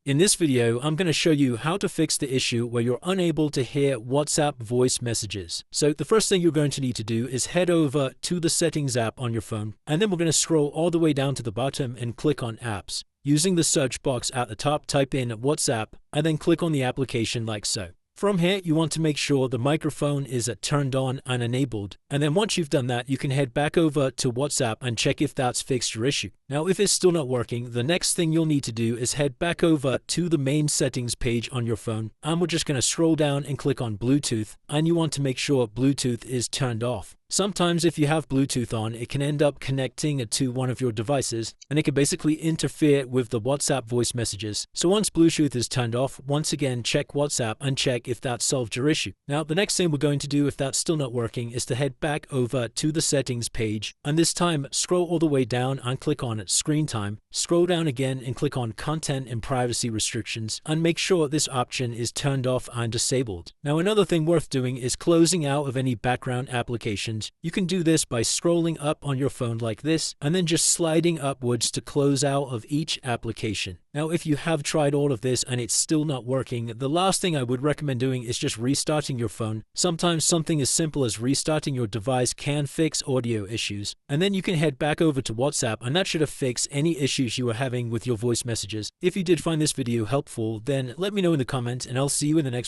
In this video, I'm going to show you how to fix the issue where you're unable to hear WhatsApp voice messages. So the first thing you're going to need to do is head over to the Settings app on your phone, and then we're going to scroll all the way down to the bottom and click on Apps. Using the search box at the top, type in WhatsApp, and then click on the application like so. From here, you want to make sure the microphone is turned on and enabled. And then once you've done that, you can head back over to WhatsApp and check if that's fixed your issue. Now, if it's still not working, the next thing you'll need to do is head back over to the main settings page on your phone. And we're just going to scroll down and click on Bluetooth. And you want to make sure Bluetooth is turned off. Sometimes if you have Bluetooth on, it can end up connecting to one of your devices, and it can basically interfere with the WhatsApp voice messages. So once Bluetooth is turned off, once again check WhatsApp and check if that solved your issue. Now the next thing we're going to do if that's still not working is to head back over to the settings page, and this time scroll all the way down and click on Screen Time. Scroll down again and click on Content and Privacy Restrictions, and make sure this option is turned off and disabled. Now another thing worth doing is closing out of any background applications. You can do this by scrolling up on your phone like this and then just sliding upwards to close out of each application. Now, if you have tried all of this and it's still not working, the last thing I would recommend doing is just restarting your phone. Sometimes something as simple as restarting your device can fix audio issues. And then you can head back over to WhatsApp, and that should have fixed any issues you were having with your voice messages. If you did find this video helpful, then let me know in the comments and I'll see you in the next one.